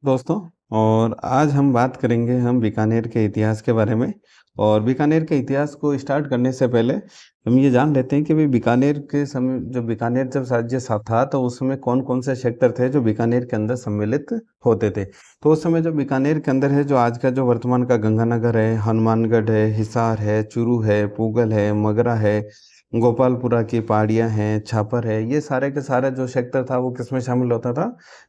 दोस्तों, और आज हम बात करेंगे हम बीकानेर के इतिहास के बारे में। और बीकानेर के इतिहास को स्टार्ट करने से पहले हम ये जान लेते हैं कि भाई बीकानेर के समय जब बीकानेर जब राज्य था तो उस समय कौन-कौन से क्षेत्र थे जो बीकानेर के अंदर सम्मिलित होते थे। तो उस समय जो बीकानेर के अंदर है जो आज का जो वर्तमान का गंगानगर है, हनुमानगढ़ है, हिसार है, चूरू है, पूगल है, मगरा है, गोपालपुरा की पहाड़ियाँ हैं, छापर है, ये सारे के सारा जो क्षेत्र था वो किसमें शामिल होता था?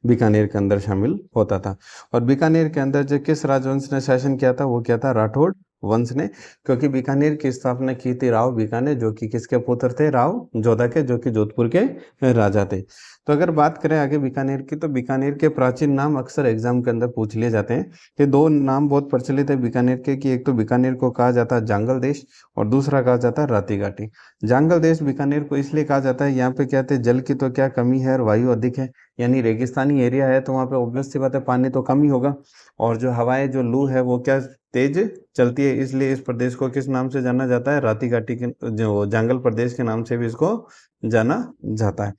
बीकानेर के अंदर शामिल होता था। और बीकानेर के अंदर जो किस राजवंश ने शासन किया था वो क्या था? राठौड़ वंश ने। क्योंकि बीकानेर की स्थापना की थी राव बीकानेर, जो कि किसके पुत्र थे? राव जोधा के, जो कि जोधपुर के राजा थे। तो अगर बात करें आगे बीकानेर की, तो बीकानेर के प्राचीन नाम अक्सर एग्जाम के अंदर पूछ लिए जाते हैं। कि दो नाम बहुत प्रचलित है बीकानेर के, कि एक तो बीकानेर को कहा जाता है जांगल देश और दूसरा कहा जाता है राती घाटी। जांगल देश बीकानेर को इसलिए कहा जाता है, यहाँ पे क्या कहते हैं, जल की तो क्या कमी है और वायु अधिक है। यानी रेगिस्तानी एरिया है तो वहाँ पे ऑब्वियस सी बात है, पानी तो कम ही होगा। और जो हवाएं, जो लू है वो क्या तेज चलती है, इसलिए इस प्रदेश को किस नाम से जाना जाता है? राती घाटी के, जो जंगल प्रदेश के नाम से भी इसको जाना जाता है।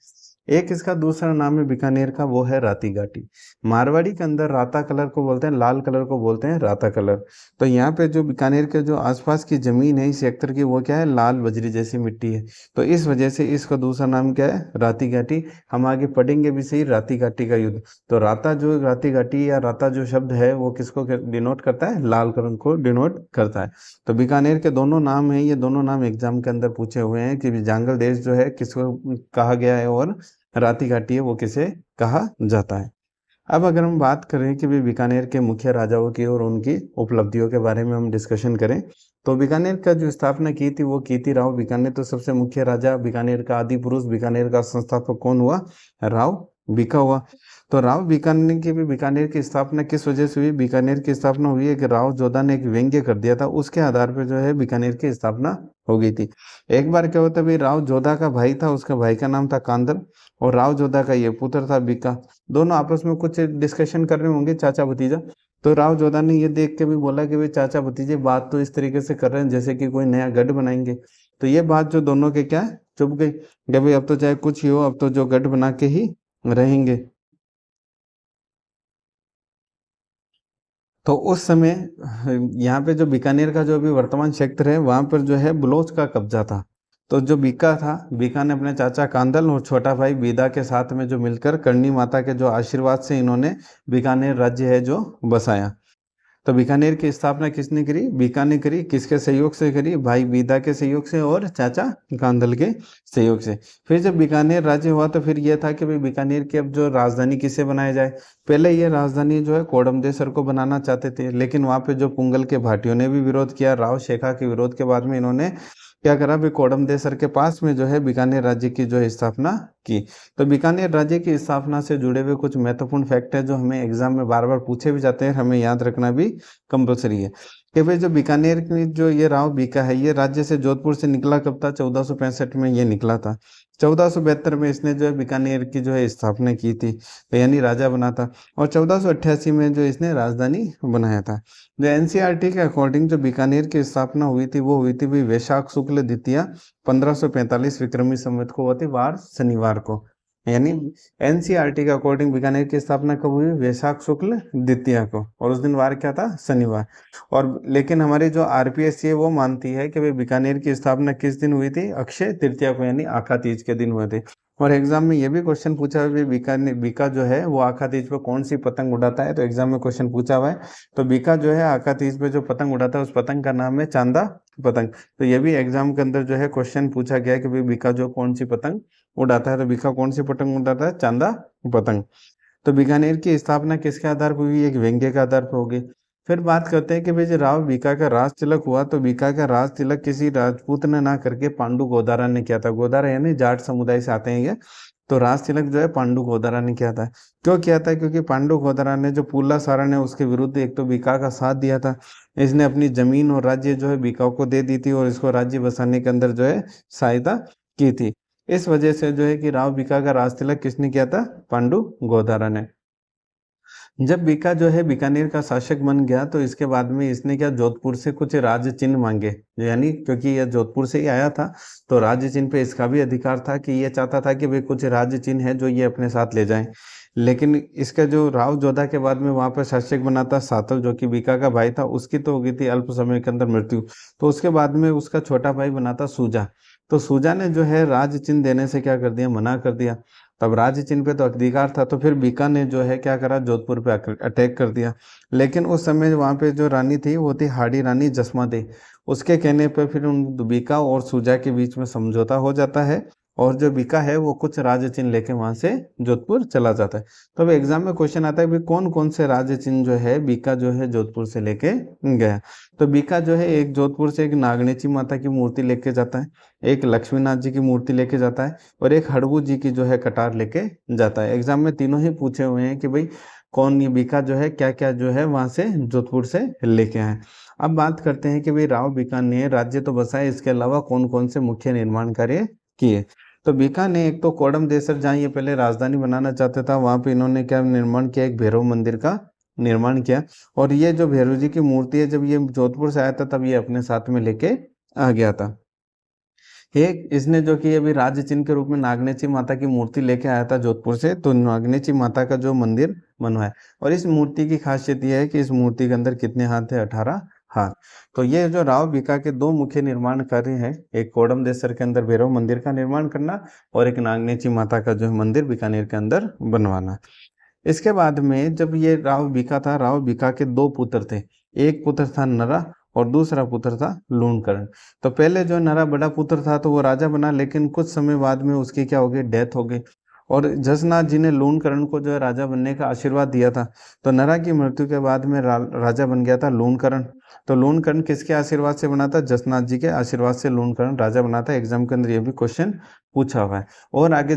एक इसका दूसरा नाम है बीकानेर का, वो है राती घाटी। मारवाड़ी के अंदर राता कलर को बोलते हैं, लाल कलर को बोलते हैं राता कलर। तो यहाँ पे जो बीकानेर के जो आसपास की जमीन है इस सेक्टर की, वो क्या है? लाल बजरी जैसी मिट्टी है। तो इस वजह से इसका दूसरा नाम क्या है? राती घाटी। हम आगे पढ़ेंगे भी सही, राती घाटी का युद्ध। तो राती घाटी या राता जो शब्द है वो किसको डिनोट करता है? लाल रंग को डिनोट करता है। तो बीकानेर के दोनों नाम है, ये दोनों नाम एग्जाम के अंदर पूछे हुए हैं कि जांगल देश जो है किसको कहा गया है और राती घाटी है वो किसे कहा जाता है। अब अगर हम बात करें कि भी बीकानेर के मुख्य राजाओं की और उनकी उपलब्धियों के बारे में हम डिस्कशन करें, तो बीकानेर का जो स्थापना की थी वो की थी राव बीकानेर। तो सबसे मुख्य राजा बीकानेर का आदि पुरुष, बीकानेर का संस्थापक कौन हुआ? राव बीका हुआ। तो राव बीकानेर की भी बीकानेर की स्थापना किस वजह से हुई? बीकानेर की स्थापना हुई है कि राव जोधा ने एक व्यंग्य कर दिया था, उसके आधार पर जो है बीकानेर की स्थापना हो गई थी। एक बार क्या होता, भाई राव जोधा का भाई था, उसका भाई का नाम था कांदल, और राव जोधा का ये पुत्र था बीका। दोनों आपस में कुछ डिस्कशन कर रहे होंगे, चाचा भतीजा। तो राव जोधा ने ये देख के भी बोला कि भाई चाचा भतीजे बात तो इस तरीके से कर रहे हैं जैसे कि कोई नया गढ़ बनाएंगे। तो ये बात जो दोनों के क्या है, चुप गई कि भाई अब तो चाहे कुछ ही हो, अब तो जो गढ़ बना के ही रहेंगे। तो उस समय यहाँ पे जो बीकानेर का जो अभी वर्तमान क्षेत्र है वहां पर जो है बलोच का कब्जा था। तो जो बीका था, बीका ने अपने चाचा कांदल और छोटा भाई बीदा के साथ में जो मिलकर करणी माता के जो आशीर्वाद से इन्होंने बीकानेर राज्य है जो बसाया। तो बीकानेर की स्थापना किसने करी? बीका ने करी। किसके सहयोग से करी? भाई बीदा के सहयोग से और चाचा कांदल के सहयोग से। फिर जब बीकानेर राज्य हुआ तो फिर यह था कि भाई बीकानेर की अब जो राजधानी किसे बनाया जाए। पहले ये राजधानी जो है कोडमदेसर को बनाना चाहते थे, लेकिन वहां पे जो पुंगल के भाटियों ने भी विरोध किया। राव शेखा के विरोध के बाद में इन्होंने क्या करा, भी कोडमदेसर के पास में जो है बीकानेर राज्य की जो है स्थापना की। तो बीकानेर राज्य की स्थापना से जुड़े हुए कुछ महत्वपूर्ण फैक्ट है जो हमें एग्जाम में बार बार पूछे भी जाते हैं, हमें याद रखना भी कंपलसरी है। कि भाई जो बीकानेर की जो ये राव बीका है, ये राज्य से जोधपुर से निकला कब था? 1465 में ये निकला था। 1472 में इसने जो है बीकानेर की जो है स्थापना की थी, तो यानी राजा बना था। और 1488 में जो इसने राजधानी बनाया था। जो एनसीईआरटी के अकॉर्डिंग जो बीकानेर की स्थापना हुई थी वो हुई थी भाई वैशाख शुक्ल द्वितीया 1545 विक्रमी संवत को, होती वार शनिवार को। यानी एनसीईआरटी के अकॉर्डिंग बीकानेर की स्थापना कब हुई? वैशाख शुक्ल द्वितीया को, और उस दिन वार क्या था? शनिवार। और लेकिन हमारी जो आरपीएससी है वो मानती है कि भाई बीकानेर की स्थापना किस दिन हुई थी? अक्षय तृतीया को, यानी आखा तीज के दिन हुए थे। और एग्जाम में ये भी क्वेश्चन पूछा है, बीकानेर बीका जो है वो आखा तीज पे कौन सी पतंग उड़ाता है? तो एग्जाम में क्वेश्चन पूछा हुआ है। तो बीका जो है आखा तीज पे जो पतंग उड़ाता है उस पतंग का नाम है चांदा पतंग। तो ये भी एग्जाम के अंदर जो है क्वेश्चन पूछा गया है कि भाई बीका जो कौन सी पतंग उड़ाता है। तो बीका कौन सी पतंग उड़ाता है? चांदा पतंग। तो बीकानेर की स्थापना किसके आधार पर हुई? एक व्यंग्य के आधार पर होगी। फिर बात करते हैं कि भाई जो राव बीका का राज तिलक हुआ, तो बीका का राज तिलक किसी राजपूत ने ना करके पांडु गोदारा ने किया था। गोदारा यानी जाट समुदाय से आते हैं ये। तो राज तिलक जो है पांडु गोदारा ने किया था। क्यों किया था? क्योंकि पांडु गोदारा ने जो पुल्ला सारण है उसके विरुद्ध एक तो बीका का साथ दिया था। इसने अपनी जमीन और राज्य जो है बीका को दे दी थी और इसको राज्य बसाने के अंदर जो है सहायता की थी। इस वजह से जो है कि राव बीका का राज तिलक किसने किया था? पांडु गोदारा ने। जब बीका जो है बीकानेर का शासक बन गया तो इसके बाद में इसने क्या, जोधपुर से कुछ राज्य चिन्ह मांगे। यानी क्योंकि यह जोधपुर से ही आया था तो राज्य चिन्ह पे इसका भी अधिकार था, कि ये चाहता था कि भाई कुछ राज्य चिन्ह है जो ये अपने साथ ले जाए। लेकिन इसका जो राव जोधा के बाद में वहाँ पर शासक बना था सातव, जो कि बीका का भाई था, उसकी तो हो गई थी अल्प समय के अंदर मृत्यु। तो उसके बाद में उसका छोटा भाई बना था सूजा। तो सूजा ने जो है राज चिन्ह देने से क्या कर दिया, मना कर दिया। तब राज चिन्ह पे तो अधिकार था, तो फिर बीका ने जो है क्या करा, जोधपुर पे अटैक कर दिया। लेकिन उस समय वहाँ पे जो रानी थी वो थी हाड़ी रानी जसमा दे। उसके कहने पर फिर उन बीका और सूजा के बीच में समझौता हो जाता है, और जो बीका है वो कुछ राज चिन्ह लेके वहां से जोधपुर चला जाता है। तो अब एग्जाम में क्वेश्चन आता है भी कौन कौन से राज चिन्ह जो है बीका जो है जोधपुर से लेके गया। तो बीका जो है एक जोधपुर से एक नागनेची माता की मूर्ति लेके जाता है, एक लक्ष्मीनाथ जी की मूर्ति लेके जाता है, और एक हड़बू जी की जो है कटार लेके जाता है। एग्जाम में तीनों ही पूछे हुए हैं कि भाई कौन, ये बीका जो है क्या क्या जो है वहां से जोधपुर से लेके आए। अब बात करते हैं कि भाई राव बीका ने राज्य तो बसाए, इसके अलावा कौन कौन से मुख्य निर्माण कार्य किए। तो बीका ने एक तो कोडम देसर, जहाँ ये पहले राजधानी बनाना चाहता था, वहां पे इन्होंने क्या निर्माण किया, एक भैरव मंदिर का निर्माण किया। और ये जो भैरव जी की मूर्ति है, जब ये जोधपुर से आया था तब ये अपने साथ में लेके आ गया था। एक इसने जो कि अभी राज्य चिन्ह के रूप में नागनेची माता की मूर्ति लेके आया था जोधपुर से, तो नागनेची माता का जो मंदिर बनवाया। और इस मूर्ति की खासियत यह है कि इस मूर्ति के अंदर कितने हाथ है, 18 हाथ। तो ये जो राव बीका के दो मुख्य निर्माण कार्य हैं, एक कोडम देसर के अंदर भैरव मंदिर का निर्माण करना, और एक नागनेची माता का जो मंदिर बीकानेर के अंदर बनवाना। इसके बाद में जब ये राव बीका था, राव बीका के दो पुत्र थे। एक पुत्र था नरा और दूसरा पुत्र था लूणकरण। तो पहले जो नरा बड़ा पुत्र था तो वो राजा बना, लेकिन कुछ समय बाद में उसकी क्या हो गई, डेथ हो गई। और जसनाथ जी ने लूणकरण को जो है राजा बनने का आशीर्वाद दिया था। तो नरा की मृत्यु के बाद में राजा बन गया था लूणकरण। तो लूणकरण किसके आशीर्वाद से बना था, जसनाथ जी के आशीर्वाद से लूणकरण राजा बना था। एग्जाम के अंदर ये भी क्वेश्चन पूछा हुआ है। और आगे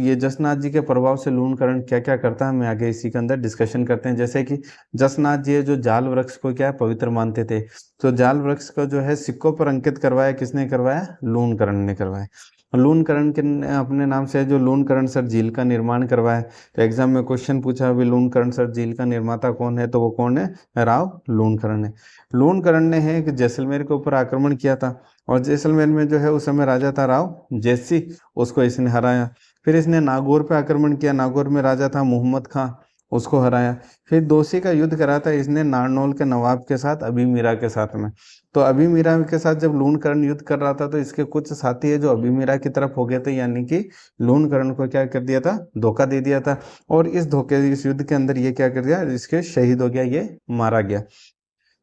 ये जसनाथ जी के प्रभाव से लूणकरण क्या क्या करता है, हम आगे इसी के अंदर डिस्कशन करते हैं। जैसे कि जसनाथ जी जो जाल वृक्ष को क्या है, पवित्र मानते थे। तो जाल वृक्ष को जो है सिक्कों पर अंकित करवाया, किसने करवाया, लूणकरण ने करवाया। लूणकरण के अपने नाम से जो लूणकरण सर झील का निर्माण करवाया। तो एग्जाम में क्वेश्चन पूछा भी लूणकरण सर झील का निर्माता कौन है, तो वो कौन है, राव लूणकरण है। लूणकरण ने है कि जैसलमेर के ऊपर आक्रमण किया था, और जैसलमेर में जो है उस समय राजा था राव जैसी, उसको इसने हराया। फिर इसने नागौर पे आक्रमण किया, नागौर में राजा था मोहम्मद खां, उसको हराया। फिर दोसी का युद्ध करा था इसने नारनौल के नवाब के साथ, अभी मीरा के साथ में। तो अभी मीरा के साथ जब लूणकरण युद्ध कर रहा था तो इसके कुछ साथी है जो अभी मीरा की तरफ हो गए थे, यानी कि लूणकरण को क्या कर दिया था, धोखा दे दिया था। और इस युद्ध के अंदर ये क्या कर दिया, इसके शहीद हो गया, ये मारा गया।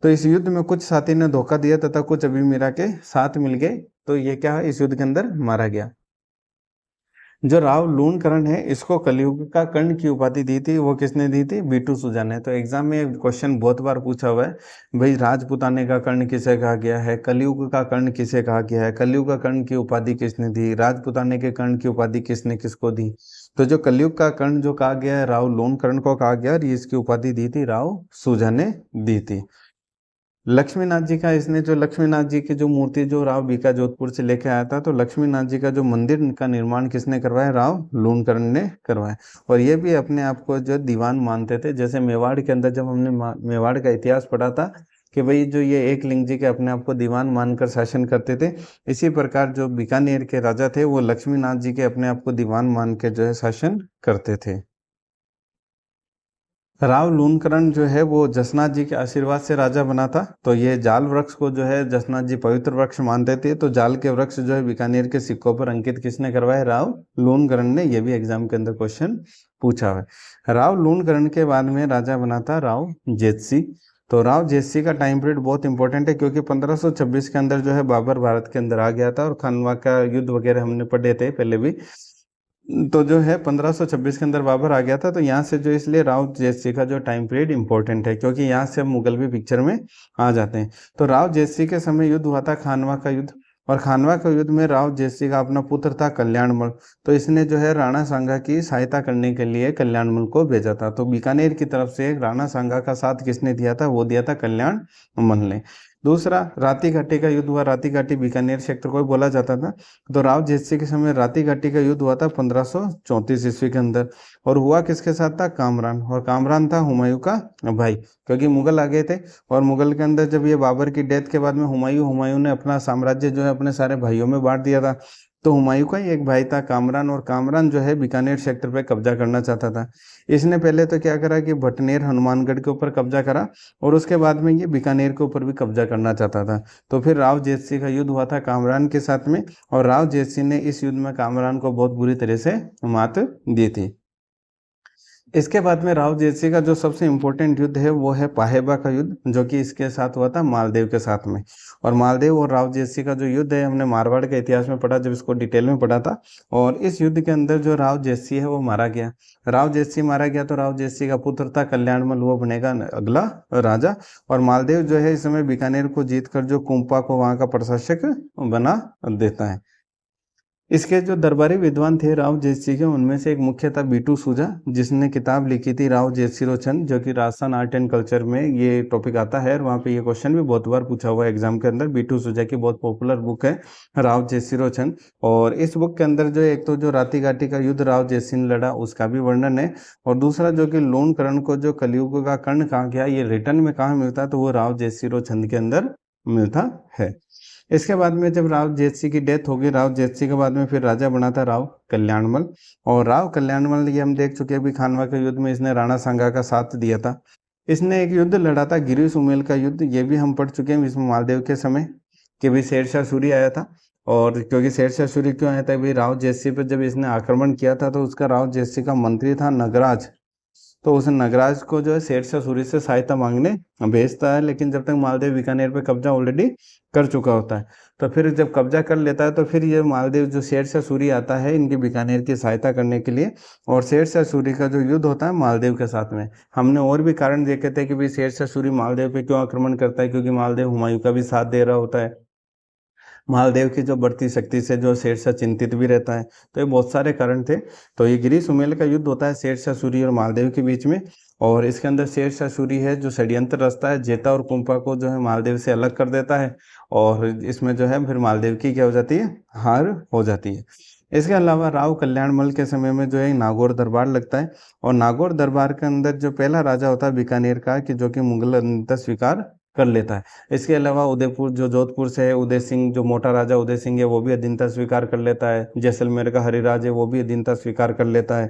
तो इस युद्ध में कुछ साथी ने धोखा दिया तथा कुछ अभी मीरा के साथ मिल गए, तो ये क्या है, इस युद्ध के अंदर मारा गया। जो राव लूणकरण है, इसको कलयुग का कर्ण की उपाधि दी थी, वो किसने दी थी, बीटू सुजा ने। तो एग्जाम में क्वेश्चन बहुत बार पूछा हुआ है, भाई राजपुताने का कर्ण किसे कहा गया है, कलयुग का कर्ण किसे कहा गया है, कलयुग का कर्ण की उपाधि किसने दी, राजपुताने के कर्ण की उपाधि किसने किसको दी। तो जो कलयुग का कर्ण जो कहा गया है, राव लूणकरण को कहा गया, और ये इसकी उपाधि दी थी राव सुजा ने दी थी। लक्ष्मीनाथ जी का, इसने जो लक्ष्मीनाथ जी की जो मूर्ति जो राव बीका जोधपुर से लेके आया था, तो लक्ष्मीनाथ जी का जो मंदिर का निर्माण किसने करवाया, राव लूणकरण ने करवाया। और ये भी अपने आप को जो दीवान मानते थे। जैसे मेवाड़ के अंदर जब हमने मेवाड़ का इतिहास पढ़ा था कि भाई जो ये एक लिंग जी के अपने आप को दीवान मानकर शासन करते थे, इसी प्रकार जो बीकानेर के राजा थे वो लक्ष्मीनाथ जी के अपने आप को दीवान मान के जो है शासन करते थे। राव लूणकरण जो है वो जसनाथ जी के आशीर्वाद से राजा बना था। तो ये जाल वृक्ष को जो है जसनाथ जी पवित्र वृक्ष मानते थे, तो जाल के वृक्ष जो है बीकानेर के सिक्कों पर अंकित किसने करवाए, राव लूणकरण ने। ये भी एग्जाम के अंदर क्वेश्चन पूछा हुआ है। राव लूणकरण के बाद में राजा बना था राव जेतसी। तो राव जेतसी का टाइम पीरियड बहुत इंपॉर्टेंट है, क्योंकि 1526 के अंदर जो है बाबर भारत के अंदर आ गया था, और खानवा का युद्ध वगैरह हमने पढ़े थे पहले भी। तो जो है 1526 के अंदर बाबर आ गया था। तो यहाँ से जो इसलिए राव जयसिंह का जो टाइम पीरियड इंपॉर्टेंट है, क्योंकि यहाँ से अब मुगल भी पिक्चर में आ जाते हैं। तो राव जयसिंह के समय युद्ध हुआ था खानवा का युद्ध, और खानवा के युद्ध में राव जयसिंह का अपना पुत्र था कल्याणमल। तो इसने जो है राणा सांगा की सहायता करने के लिए कल्याणमल को भेजा था। तो बीकानेर की तरफ से राणा सांगा का साथ किसने दिया था, वो दिया था कल्याणमल ने। दूसरा राती घाटी का युद्ध हुआ। राती घाटी बीकानेर क्षेत्र को बोला जाता था। तो राव जयसिंह के समय राती घाटी का युद्ध हुआ था 1534 ईस्वी के अंदर, और हुआ किसके साथ था, कामरान। और कामरान था हुमायूं का भाई, क्योंकि मुगल आ गए थे। और मुगल के अंदर जब ये बाबर की डेथ के बाद में हुमायूं ने अपना साम्राज्य जो है अपने सारे भाइयों में बांट दिया था। तो हुमायूं का ही एक भाई था कामरान, और कामरान जो है बीकानेर सेक्टर पे कब्जा करना चाहता था। इसने पहले तो क्या करा कि भटनेर हनुमानगढ़ के ऊपर कब्जा करा, और उसके बाद में ये बीकानेर के ऊपर भी कब्जा करना चाहता था। तो फिर राव जेत सिंह का युद्ध हुआ था कामरान के साथ में, और राव जेत सिंह ने इस युद्ध में कामरान को बहुत बुरी तरह से मात दी थी। इसके बाद में राव जयसिंह का जो सबसे इम्पोर्टेंट युद्ध है वो है पाहेबा का युद्ध, जो कि इसके साथ हुआ था मालदेव के साथ में। और मालदेव और राव जयसिंह का जो युद्ध है हमने मारवाड़ के इतिहास में पढ़ा, जब इसको डिटेल में पढ़ा था। और इस युद्ध के अंदर जो राव जयसिंह है वो मारा गया। राव जयसिंह मारा गया तो राव जयसिंह का पुत्र था कल्याणमल, वो बनेगा अगला राजा। और मालदेव जो है इस समय बीकानेर को जीतकर जो कुंपा को वहाँ का प्रशासक बना देता है। इसके जो दरबारी विद्वान थे राव जयसिंह के, उनमें से एक मुख्य था बीटू सूजा, जिसने किताब लिखी थी राव जयसिरोचन, जो कि राजस्थान आर्ट एंड कल्चर में ये टॉपिक आता है, और वहाँ पे ये क्वेश्चन भी बहुत बार पूछा हुआ है एग्जाम के अंदर। बीटू सूजा की बहुत पॉपुलर बुक है राव जयसिरोचन। और इस बुक के अंदर जो एक तो जो राती घाटी का युद्ध राव जयसिंह लड़ा उसका भी वर्णन है, और दूसरा जो कि लोन कर्ण को जो कलयुग का कर्ण कहा गया, ये रिटर्न में कहाँ मिलता है, तो वो राव जयसिरोचन के अंदर मिलता है। इसके बाद में जब राव जयसिंह की डेथ हो गई, राव जयसिंह के बाद में फिर राजा बना था राव कल्याणमल। और राव कल्याणमल ये हम देख चुके हैं अभी खानवा के युद्ध में इसने राणा सांगा का साथ दिया था। इसने एक युद्ध लड़ा था गिरी सुमेल का युद्ध, ये भी हम पढ़ चुके हैं इसमें मालदेव के समय कि भी शेरशाह सूरी आया था। और क्योंकि शेरशाह सूरी क्यों आया था, भाई राव जयसिंह पर जब इसने आक्रमण किया था तो उसका राव जयसिंह का मंत्री था नगराज। तो उस नगराज को जो है शेरशाह सूरी से सहायता मांगने भेजता है, लेकिन जब तक मालदेव बीकानेर पे कब्जा ऑलरेडी कर चुका होता है। तो फिर जब कब्जा कर लेता है तो फिर ये मालदेव जो शेरशाह सूरी आता है इनके बीकानेर की सहायता करने के लिए। और शेरशाह सूरी का जो युद्ध होता है मालदेव के साथ में, हमने और भी कारण देखे थे कि भाई शेरशाह सूरी मालदेव पे क्यों आक्रमण करता है, क्योंकि मालदेव हुमायूं का भी साथ दे रहा होता है। महादेव की जो बढ़ती शक्ति से जो शेरशाह चिंतित भी रहता है। तो ये बहुत सारे कारण थे। तो ये गिरी सुमेल का युद्ध होता है शेरशाह सूरी और मालदेव के बीच में। और इसके अंदर शेरशाह सूरी है जो षड्यंत्र रचता है, जेता और कुंपा को जो है मालदेव से अलग कर देता है। और इसमें जो है फिर मालदेव की क्या हो जाती है, हार हो जाती है। इसके अलावा राव कल्याणमल के समय में जो है नागौर दरबार लगता है। और नागौर दरबार के अंदर जो पहला राजा होता है बीकानेर का, कि जो कि मुगल अधीनता स्वीकार कर लेता है। इसके अलावा उदयपुर जो जोधपुर से है, उदय सिंह जो मोटा राजा उदय सिंह है वो भी अधीनता स्वीकार कर लेता है। जैसलमेर का हरिराज है वो भी अधीनता स्वीकार कर लेता है।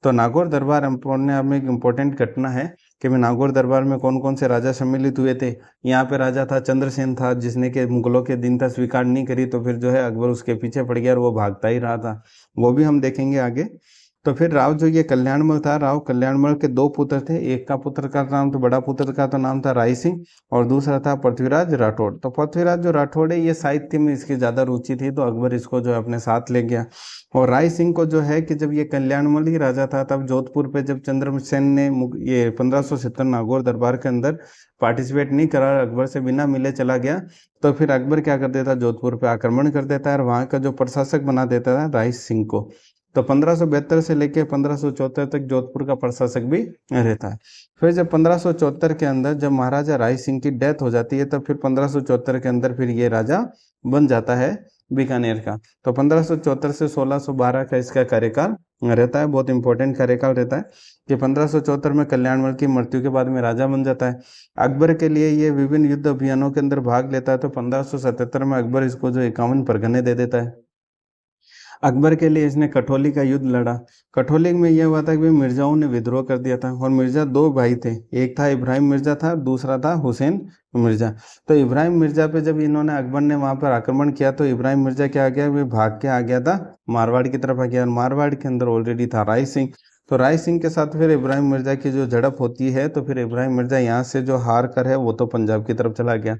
तो नागौर दरबार अपने आप में एक इम्पोर्टेंट घटना है कि मैं नागौर दरबार में कौन कौन से राजा सम्मिलित हुए थे। यहाँ पे राजा था चंद्रसेन था, जिसने के मुगलों की अधीनता स्वीकार नहीं करी, तो फिर जो है अकबर उसके पीछे पड़ गया और वो भागता ही रहा था, वो भी हम देखेंगे आगे। तो फिर राव जो ये कल्याणमल था, राव कल्याणमल के दो पुत्र थे। एक का पुत्र का नाम तो बड़ा पुत्र का तो नाम था राय सिंह, और दूसरा था पृथ्वीराज राठौड़। तो पृथ्वीराज जो राठौड़ है ये साहित्य में इसकी ज़्यादा रुचि थी, तो अकबर इसको जो है अपने साथ ले गया। और राय सिंह को जो है कि जब ये कल्याणमल ही राजा था, तब जोधपुर पे जब चंद्रसेन ने ये 1570 नागौर दरबार के अंदर पार्टिसिपेट नहीं करा, अकबर से बिना मिले चला गया, तो फिर अकबर क्या कर देता, जोधपुर पे आक्रमण कर देता है और वहाँ का जो प्रशासक बना देता है राय सिंह को। तो 1572 से लेकर 1574 तक जोधपुर का प्रशासक भी रहता है। फिर जब 1574 के अंदर जब महाराजा राय सिंह की डेथ हो जाती है, तब फिर 1574 के अंदर फिर ये राजा बन जाता है बीकानेर का। तो 1574 से 1612 का इसका कार्यकाल रहता है, बहुत इंपॉर्टेंट कार्यकाल रहता है कि 1574 में कल्याणमल की मृत्यु के बाद में राजा बन जाता है। अकबर के लिए ये विभिन्न युद्ध अभियानों के अंदर भाग लेता है, तो 1577 में अकबर इसको जो 51 परगने दे देता है। अकबर के लिए इसने कठौली का युद्ध लड़ा। कठौली में यह हुआ था कि मिर्जाओं ने विद्रोह कर दिया था, और मिर्जा दो भाई थे, एक था इब्राहिम मिर्जा था, दूसरा था हुसैन मिर्जा। तो इब्राहिम मिर्जा पे जब इन्होंने अकबर ने वहां पर आक्रमण किया, तो इब्राहिम मिर्जा क्या आ गया, वे भाग के आ गया था मारवाड़ की तरफ आ गया, और मारवाड़ के अंदर ऑलरेडी था राय सिंह। तो राय सिंह के साथ फिर इब्राहिम मिर्जा की जो झड़प होती है, तो फिर इब्राहिम मिर्जा यहाँ से जो हार कर है वो तो पंजाब की तरफ चला गया।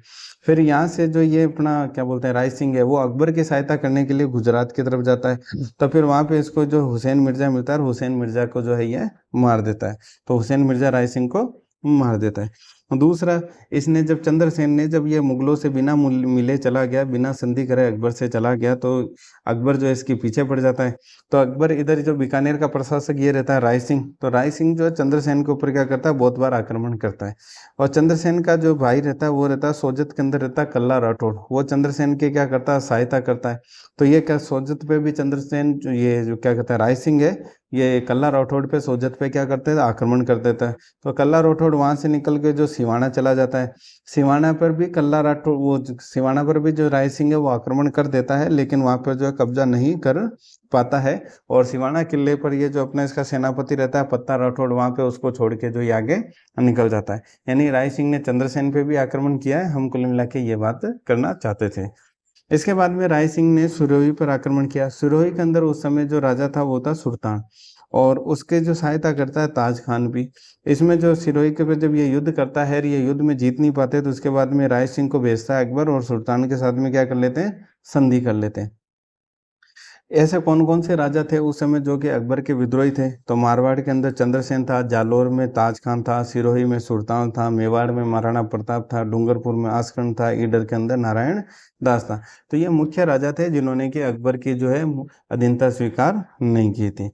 फिर यहाँ से जो ये अपना क्या बोलते हैं राय सिंह है, वो अकबर की सहायता करने के लिए गुजरात की तरफ जाता है। तो फिर वहाँ पे इसको जो हुसैन मिर्जा मिलता है, और हुसैन मिर्जा को जो है ये मार देता है। तो हुसैन मिर्जा राय सिंह को मार देता है। दूसरा, इसने जब चंद्रसेन ने जब ये मुगलों से बिना मिले चला गया, बिना संधि करे अकबर से चला गया, तो अकबर जो है इसके पीछे पड़ जाता है। तो अकबर इधर जो बीकानेर का प्रशासक ये रहता है राय सिंह, तो राय सिंह जो है चंद्रसेन के ऊपर क्या करता है, बहुत बार आक्रमण करता है। और चंद्रसेन का जो भाई रहता है वो रहता है सोजत के अंदर रहता है कल्ला राठौड़, वो चंद्रसेन के क्या करता है, सहायता करता है। तो ये क्या सोजत पे भी चंद्रसेन जो ये जो क्या कहता है राय सिंह है, ये कल्ला राठौड़ पे सोजत पे क्या करते हैं, आक्रमण कर देता है। तो कल्ला राठौड़ वहां से निकल के जो सिवाना चला जाता है। सिवाना पर भी कल्ला राठौर सिवाना पर भी जो राय सिंह है वो आक्रमण कर देता है, लेकिन वहाँ पर जो है कब्जा नहीं कर पाता है। और सिवाना किले पर ये जो अपना इसका सेनापति रहता है पत्ता राठौड़, वहाँ पे उसको छोड़ के जो ये आगे निकल जाता है। यानी राय सिंह ने चंद्रसेन पे भी आक्रमण किया है, हम कुल मिला के ये बात करना चाहते थे। इसके बाद में राय सिंह ने सिरोही पर आक्रमण किया। सिरोही के अंदर उस समय जो राजा था वो था सुल्तान, और उसके जो सहायता करता है ताज खान भी। इसमें जो सिरोही के पे जब ये युद्ध करता है, ये युद्ध में जीत नहीं पाते, तो उसके बाद में राय सिंह को भेजता है अकबर, और सुल्तान के साथ में क्या कर लेते हैं, संधि कर लेते हैं। ऐसे कौन कौन से राजा थे उस समय जो कि अकबर के विद्रोही थे? तो मारवाड़ के अंदर चंद्रसेन था, जालौर में ताज खान था, सिरोही में सुल्तान था, मेवाड़ में महाराणा प्रताप था, डूंगरपुर में आसकर्ण था, ईडर के अंदर नारायण दास था। तो ये मुख्य राजा थे जिन्होंने कि अकबर की जो है अधीनता स्वीकार नहीं की थी।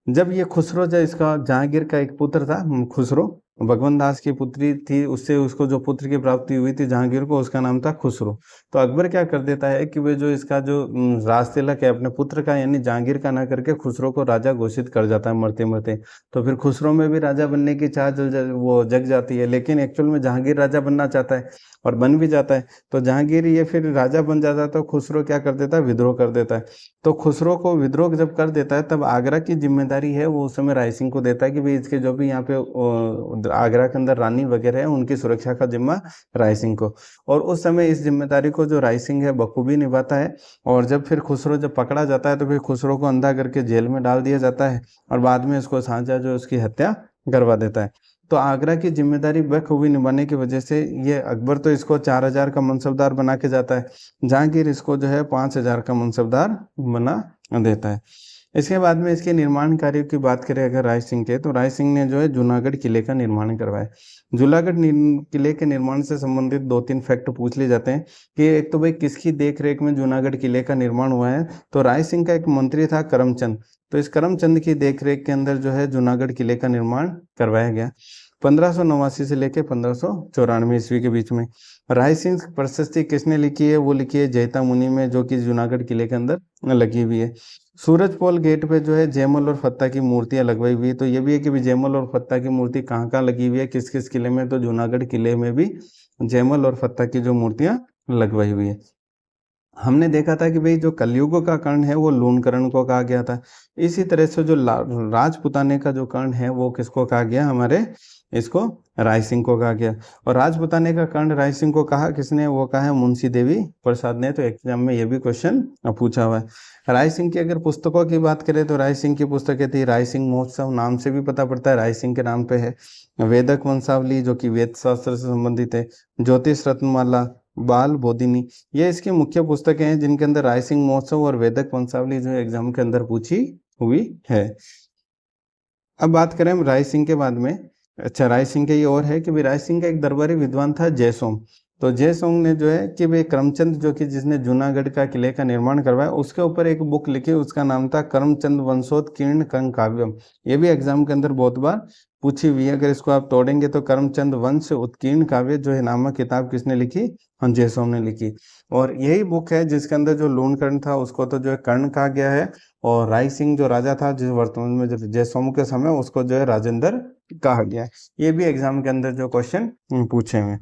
जब ये खुसरो, जब इसका जहांगीर का एक पुत्र था खुसरो, भगवंत दास की पुत्री थी, उससे उसको जो पुत्र की प्राप्ति हुई थी जहांगीर को, उसका नाम था खुसरो। तो अकबर क्या कर देता है कि वे जो इसका जो राज तिलक है अपने पुत्र का यानी जहांगीर का ना करके खुसरो को राजा घोषित कर जाता है मरते मरते। तो फिर खुसरो में भी राजा बनने की चाह वो जग जाती है, लेकिन एक्चुअल में जहांगीर राजा बनना चाहता है और बन भी जाता है। तो जहांगीर ये फिर राजा बन जाता है, तो खुसरो क्या कर देता है, विद्रोह कर देता है। तो खुसरो को विद्रोह जब कर देता है, तब आगरा की जिम्मेदारी है वो उस समय राय सिंह को देता है कि भाई इसके जो भी यहाँ पे आगरा के अंदर रानी वगैरह है उनकी सुरक्षा का जिम्मा राय सिंह को। और उस समय इस जिम्मेदारी को जो राय सिंह है बखूबी निभाता है। और जब फिर खुसरो जब पकड़ा जाता है, तो फिर खुसरो को अंधा करके जेल में डाल दिया जाता है, और बाद में इसको शाहजहाँ जो उसकी हत्या करवा देता है। तो आगरा की जिम्मेदारी बखूबी निभाने की वजह से ये अकबर तो इसको 4000 का मनसबदार बना के जाता है, जहांगीर इसको जो है 5000 का मनसबदार बना देता है। इसके बाद में इसके निर्माण कार्यों की बात करें अगर राय सिंह के, तो राय सिंह ने जो है जूनागढ़ किले का निर्माण करवाया। जूनागढ़ किले के निर्माण से संबंधित 2-3 फैक्ट पूछ लिए जाते हैं कि एक तो भाई किसकी देख रेख में जूनागढ़ किले का निर्माण हुआ है? तो राय सिंह का एक मंत्री था करमचंद, तो इस करमचंद की देख रेख के अंदर जो है जूनागढ़ किले का निर्माण करवाया गया 1589 से लेकर 1594 ईस्वी के बीच में। राय सिंह प्रशस्ति किसने लिखी है? वो लिखी है जैता मुनि में, जो कि जूनागढ़ किले के अंदर लगी हुई है। सूरजपोल गेट पे जो है जयमल और फत्ता की मूर्तियां लगवाई हुई है। तो ये भी है कि भी जयमल और फत्ता की मूर्ति कहाँ कहाँ लगी हुई है, किस किस किले में? तो जूनागढ़ किले में भी जयमल और फत्ता की जो मूर्तियां लगवाई हुई है। हमने देखा था कि भाई जो कलयुग का कर्ण है वो लूणकरण को कहा गया था। इसी तरह से जो राजपुताने का जो कर्ण है वो किसको कहा गया? हमारे इसको राय सिंह को कहा गया। और राजपुताने का कर्ण राय सिंह को कहा किसने? वो कहा है मुंशी देवी प्रसाद ने। तो एग्जाम में ये भी क्वेश्चन पूछा हुआ है। राय सिंह की अगर पुस्तकों की बात करें, तो राय सिंह की पुस्तकें थी राय सिंह महोत्सव, नाम से भी पता पड़ता है राय सिंह के नाम पे है। वेदक वंशावली जो कि वेद शास्त्र से संबंधित है। ज्योतिष रत्नमाला, बाल बोधिनी, ये इसकी मुख्य पुस्तकें हैं जिनके अंदर राय सिंह महोत्सव और वेदक वंशावली जो एग्जाम के अंदर पूछी हुई है। अब बात करें हम राय सिंह के बाद में। अच्छा, राय सिंह के ये और है कि भाई राय सिंह का एक दरबारी विद्वान था जयसोम। तो जयसोम ने जो है कि भाई करमचंद जो कि जिसने जूनागढ़ का किले का निर्माण करवाया, उसके ऊपर एक बुक लिखी, उसका नाम था करमचंद वंशोत्कीर्ण कंकाव्यम। ये भी एग्जाम के अंदर बहुत बार पूछी हुई है। अगर इसको आप तोड़ेंगे तो करमचंद वंश उत्कीर्ण काव्य जो है नामक किताब किसने लिखी? हाँ, जयसोम ने लिखी। और यही बुक है जिसके अंदर जो लूणकर्ण था उसको तो जो है कर्ण कहा गया है, और राय सिंह जो राजा था जिस वर्तमान में जो जयसोम के समय, उसको जो है राजेंद्र कहा गया है। ये भी एग्जाम के अंदर जो क्वेश्चन पूछे हुए।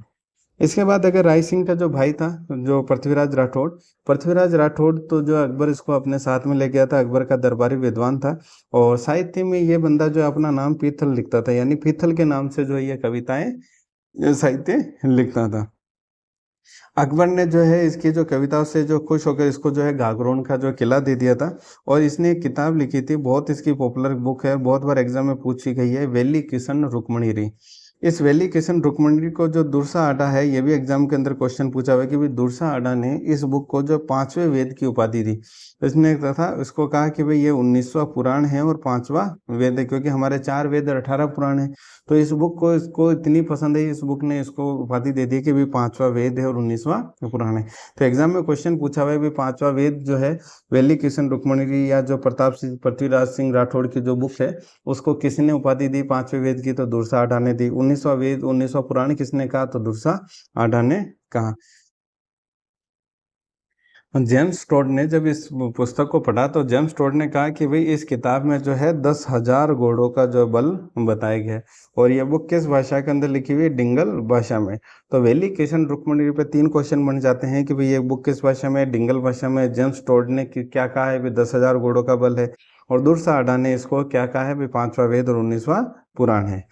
इसके बाद अगर राय सिंह का जो भाई था जो पृथ्वीराज राठौड़, पृथ्वीराज राठौड़ तो जो अकबर इसको अपने साथ में ले गया था, अकबर का दरबारी विद्वान था। और साहित्य में ये बंदा जो अपना नाम पीथल लिखता था, यानी पीथल के नाम से जो है ये कविताएं साहित्य लिखता था। अकबर ने जो है इसकी जो कविताओं से जो खुश होकर इसको जो है गागरोन का जो किला दे दिया था। और इसने एक किताब लिखी थी, बहुत इसकी पॉपुलर बुक है, बहुत बार एग्जाम में पूछी गई है, वेली किशन रुक्मणी री। इस वेली किशन रुक्मणी को जो दुर्सा आडा है, ये भी एग्जाम के अंदर क्वेश्चन पूछा हुआ है कि भाई दुर्सा आडा ने इस बुक को जो 5वें वेद की उपाधि दी। तो इसने था इसको कहा कि भाई ये 19वां पुराण है और 5वां वेद है, क्योंकि हमारे 4 वेद और 18 पुराण है। तो इस बुक को इसको इतनी पसंद है, इस बुक ने इसको उपाधि दे दी कि भाई 5वां वेद है और 19वां पुराण है। तो एग्जाम में क्वेश्चन पूछा हुआ है भाई 5वां वेद जो है वेली किशन रुक्मणी या जो प्रताप सिंह पृथ्वीराज सिंह राठौड़ की जो बुक है उसको किसने उपाधि दी 5वें वेद की? तो दुर्सा आडा ने दी। 19वां वेद 19वां पुराण किसने कहा? तो दुर्सा आडा ने कहा। जेम्स टोड ने जब इस पुस्तक को पढ़ा तो जेम्स टोड ने कहा कि भाई इस किताब में जो है 10,000 घोड़ों का जो बल बताया गया है। और ये बुक किस भाषा के अंदर लिखी हुई है? डिंगल भाषा में। तो वेली किशन रुक्मणी पे 3 क्वेश्चन बन जाते हैं कि भाई ये बुक किस भाषा में है? डिंगल भाषा में। जेम्स टोड ने क्या कहा है? भाई 10,000 घोड़ों का बल है। और दुर्सा अडा ने इसको क्या कहा है? भाई 5वां वेद और 19वां पुराण है।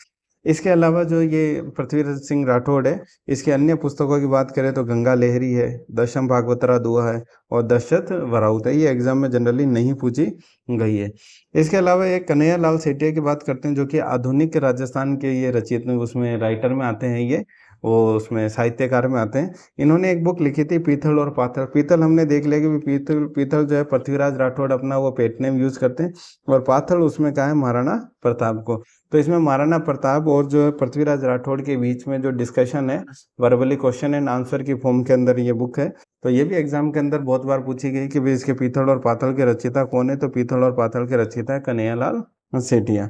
इसके अलावा जो ये पृथ्वीराज सिंह राठौड़ है, इसके अन्य पुस्तकों की बात करें तो गंगा लहरी है, दशम भागवतरा दुआ है और दशरथ वराउत है। ये एग्जाम में जनरली नहीं पूछी गई है। इसके अलावा एक कन्हैया लाल सेठिया की बात करते हैं, जो कि आधुनिक राजस्थान के ये रचयिता उसमें राइटर में आते हैं, ये वो उसमें साहित्यकार में आते हैं। इन्होंने एक बुक लिखी थी पीथल और पाथल। पीथल हमने देख लिया कि पीथल पीथल जो है पृथ्वीराज राठौड़ अपना वो पेट नेम यूज करते हैं, और पाथल उसमें कहा है महाराणा प्रताप को। तो इसमें महाराणा प्रताप और जो है पृथ्वीराज राठौड़ के बीच में जो डिस्कशन है, वर्बली क्वेश्चन एंड आंसर की फॉर्म के अंदर ये बुक है। तो ये भी एग्जाम के अंदर बहुत बार पूछी गई कि भाई इसके पीथल और पाथल के रचयिता कौन है? तो पीथल और पाथल के रचयिता है कन्हैया लाल सेठिया।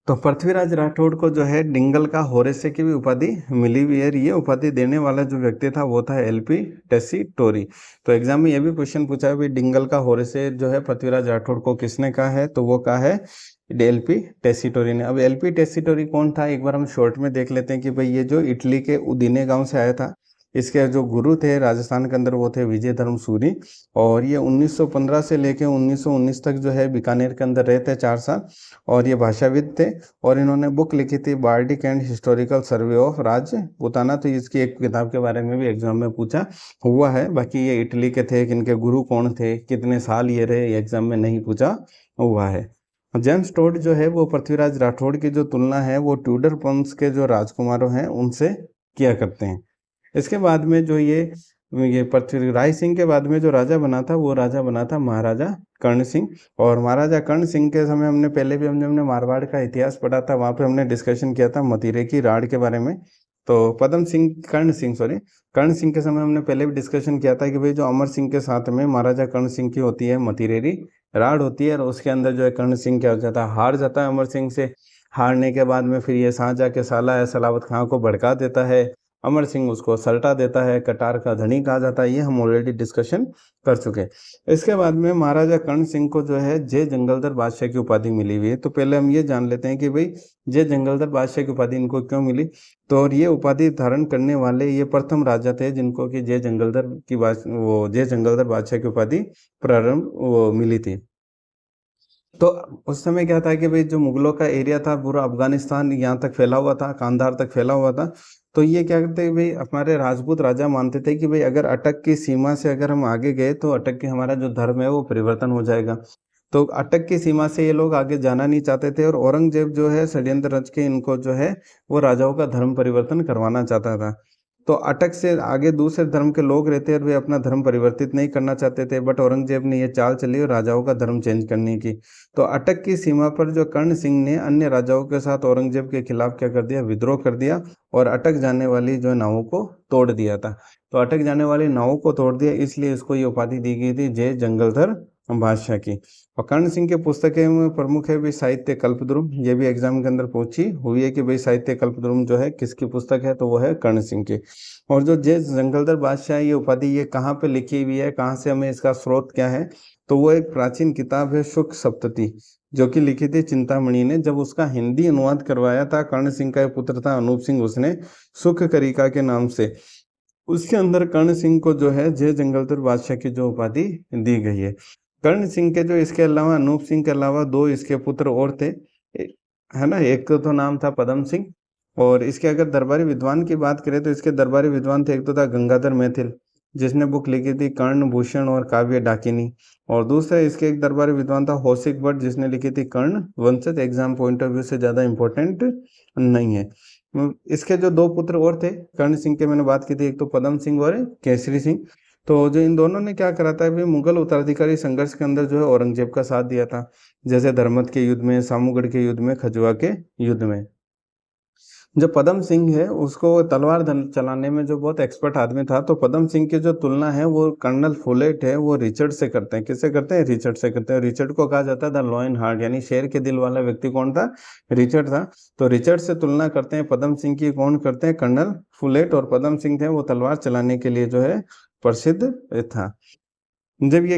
तो पृथ्वीराज राठौड़ को जो है डिंगल का होरेसे की भी उपाधि मिली हुई है। ये उपाधि देने वाला जो व्यक्ति था वो था एलपी टेसीटोरी। तो एग्जाम में ये भी क्वेश्चन पूछा है भाई डिंगल का होरेसे जो है पृथ्वीराज राठौड़ को किसने कहा है? तो वो कहा है एलपी टेसीटोरी ने। अब एलपी टेसीटोरी कौन था? एक बार हम शॉर्ट में देख लेते हैं कि भाई ये जो इटली के उदीने गांव से आया था। इसके जो गुरु थे राजस्थान के अंदर वो थे विजय धर्म सूरी। और ये 1915 से लेके 1919 तक जो है बीकानेर के अंदर रहते 4 साल। और ये भाषाविद थे। और इन्होंने बुक लिखी थी bardic and historical survey of Rajputana. तो इसकी एक किताब के बारे में भी एग्जाम में पूछा हुआ है। बाकी ये इटली के थे, इनके गुरु कौन थे, कितने साल ये रहे, एग्जाम में नहीं पूछा हुआ है। जेम्स टोड जो है वो पृथ्वीराज राठौड़ की जो तुलना है वो ट्यूडर वंश के जो राजकुमारों हैं उनसे किया करते हैं। इसके बाद में जो ये पृथ्वीराज सिंह के बाद में जो राजा बना था वो राजा बना था महाराजा कर्ण सिंह। और महाराजा कर्ण सिंह के समय हमने पहले भी हमने मारवाड़ का इतिहास पढ़ा था, वहाँ पे हमने डिस्कशन किया था मतीरे की राड़ के बारे में। तो पद्म सिंह कर्ण सिंह सॉरी कर्ण सिंह के समय हमने पहले भी डिस्कशन किया था कि भाई जो अमर सिंह के साथ में महाराजा कर्ण सिंह की होती है मतीरेरी राड़ होती है, और उसके अंदर जो है कर्ण सिंह क्या हो जाता है? हार जाता है अमर सिंह से। हारने के बाद में फिर ये शाहजहाँ के साला है सलावत खां को भड़का देता है। अमर सिंह उसको सल्टा देता है, कटार का धनी कहा जाता है। ये हम ऑलरेडी डिस्कशन कर चुके हैं। इसके बाद में महाराजा कर्ण सिंह को जो है जय जंगलधर बादशाह की उपाधि मिली हुई है। तो पहले हम ये जान लेते हैं कि भाई जय जंगलधर बादशाह की उपाधि इनको क्यों मिली। तो और ये उपाधि धारण करने वाले ये प्रथम राजा थे जिनको कि जय जंगलधर बादशाह की उपाधि प्रारंभ वो मिली थी। तो उस समय क्या था कि भाई जो मुगलों का एरिया था पूरा अफगानिस्तान यहाँ तक फैला हुआ था, कांधार तक फैला हुआ था। तो ये क्या करते हैं भाई, हमारे राजपूत राजा मानते थे कि भाई अगर अटक की सीमा से अगर हम आगे गए तो अटक के हमारा जो धर्म है वो परिवर्तन हो जाएगा। तो अटक की सीमा से ये लोग आगे जाना नहीं चाहते थे, और औरंगजेब जो है षड्यंत्र रच के इनको जो है वो राजाओं का धर्म परिवर्तन करवाना चाहता था। तो अटक से आगे दूसरे धर्म के लोग रहते और वे अपना धर्म परिवर्तित नहीं करना चाहते थे, बट औरंगजेब ने ये चाल चली और राजाओं का धर्म चेंज करने की। तो अटक की सीमा पर जो कर्ण सिंह ने अन्य राजाओं के साथ औरंगजेब के खिलाफ क्या कर दिया? विद्रोह कर दिया, और अटक जाने वाली जो नावों को तोड़ दिया था। तो अटक जाने वाली नावों को तोड़ दिया, इसलिए इसको ये उपाधि दी गई थी जय जंगलधर बादशाह की। और कर्ण सिंह के पुस्तकें में प्रमुख है भी साहित्य कल्पद्रुम। ये भी एग्जाम के अंदर पूछी हुई है कि भाई साहित्य कल्पद्रुम जो है किसकी पुस्तक है? तो वो है कर्ण सिंह की। और जो जय जंगलधर बादशाह ये उपाधि ये कहाँ पे लिखी हुई है, कहाँ से हमें इसका स्रोत क्या है? तो वो एक प्राचीन किताब है शुक सप्तति, जो कि लिखी थी चिंतामणि ने। जब उसका हिंदी अनुवाद करवाया था कर्ण सिंह का एक पुत्र था अनूप सिंह, उसने सुख करिका के नाम से, उसके अंदर कर्ण सिंह को जो है जय जंगलधर बादशाह की जो उपाधि दी गई है। कर्ण सिंह के जो इसके अलावा अनूप सिंह के अलावा 2 इसके पुत्र और थे, है ना। एक तो नाम था पदम सिंह, और इसके अगर दरबारी विद्वान की बात करें तो इसके दरबारी विद्वान थे, एक तो था गंगाधर मैथिल जिसने बुक लिखी थी कर्ण भूषण और काव्य डाकिनी। और दूसरा इसके एक दरबारी विद्वान था कौशिक भट्ट जिसने लिखी थी कर्ण वंशज। एग्जाम पॉइंट ऑफ व्यू से ज्यादा इंपॉर्टेंट नहीं है। इसके जो 2 पुत्र और थे कर्ण सिंह के, मैंने बात की थी, एक तो पदम सिंह और केसरी सिंह। तो जो इन दोनों ने क्या करा था भी मुगल उत्तराधिकारी संघर्ष के अंदर जो है औरंगजेब का साथ दिया था, जैसे धर्मत के युद्ध में, सामूगढ़ के युद्ध में, खजुआ के युद्ध में। जो पदम सिंह है उसको तलवार चलाने में जो बहुत एक्सपर्ट आदमी था, तो पदम सिंह की जो तुलना है वो कर्नल फुलेट है वो रिचर्ड से करते हैं। किससे करते हैं? रिचर्ड से करते हैं। रिचर्ड को कहा जाता था लॉयन हार्ट, यानी शेर के दिल वाला व्यक्ति कौन था? रिचर्ड था। तो रिचर्ड से तुलना करते हैं पदम सिंह की, कौन करते हैं? कर्नल फुलेट। और पदम सिंह थे वो तलवार चलाने के लिए जो है प्रसिद्ध था। जब ये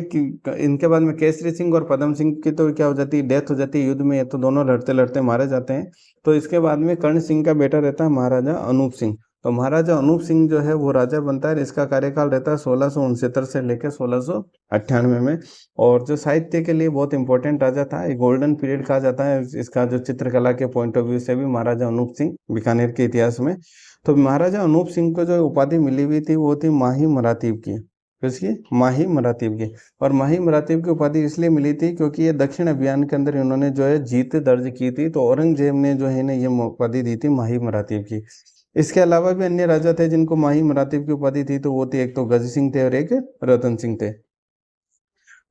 इनके बाद में केसरी सिंह और पदम सिंह की तो क्या हो जाती है, डेथ हो जाती है युद्ध में, ये तो दोनों लड़ते लड़ते मारे जाते हैं। तो इसके बाद में कर्ण सिंह का बेटा रहता है महाराजा अनूप सिंह। तो महाराजा अनूप सिंह जो है वो राजा बनता है, इसका कार्यकाल रहता है 1669 से लेकर 1698 में। और जो साहित्य के लिए बहुत इंपॉर्टेंट राजा था, ये गोल्डन पीरियड कहा जाता है इसका, जो चित्रकला के पॉइंट ऑफ व्यू से भी महाराजा अनूप सिंह बीकानेर के इतिहास में। तो महाराजा अनूप सिंह को जो उपाधि मिली हुई थी वो थी माही मरातीब की। किसकी? माही मरातीब की। और माही मरातीब की उपाधि इसलिए मिली थी क्योंकि ये दक्षिण अभियान के अंदर इन्होंने जो है जीत दर्ज की थी, तो औरंगजेब ने जो है ना ये उपाधि दी थी माही मरातीब की। इसके अलावा भी अन्य राजा थे जिनको माही मरातीब की उपाधि थी, तो वो थे एक तो गज सिंह थे और एक रतन सिंह थे।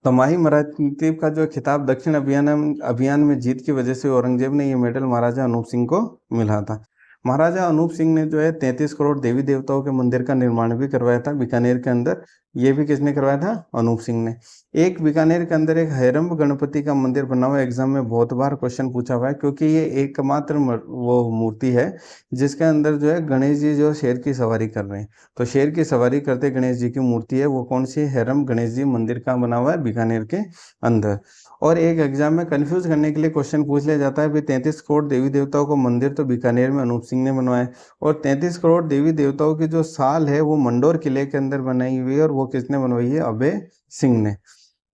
तो माही मरातीब का जो खिताब दक्षिण अभियान में जीत की वजह से औरंगजेब ने ये मेडल महाराजा अनूप सिंह को मिला था। महाराजा अनूप सिंह ने जो है 33 करोड़ देवी देवताओं के मंदिर का निर्माण भी करवाया था बीकानेर के अंदर। ये भी किसने करवाया था? अनूप सिंह ने। एक बीकानेर के अंदर एक हैरम्ब गणपति का मंदिर बना हुआ है, एग्जाम में बहुत बार क्वेश्चन पूछा हुआ है, क्योंकि ये एकमात्र वो मूर्ति है जिसके अंदर जो है गणेश जी जो शेर की सवारी कर रहे हैं। तो शेर की सवारी करते गणेश जी की मूर्ति है, वो कौन सी? हैरम्ब गणेश जी मंदिर का बना हुआ है बीकानेर के अंदर। और एक एग्जाम में कंफ्यूज करने के लिए क्वेश्चन पूछ लिया जाता है भाई 33 करोड़ देवी देवताओं को मंदिर तो बीकानेर में अनूप सिंह ने बनवाया, और 33 करोड़ देवी देवताओं की जो साल है वो मंडोर किले के अंदर बनाई हुई है, और वो किसने बनवाई है? अभय सिंह ने।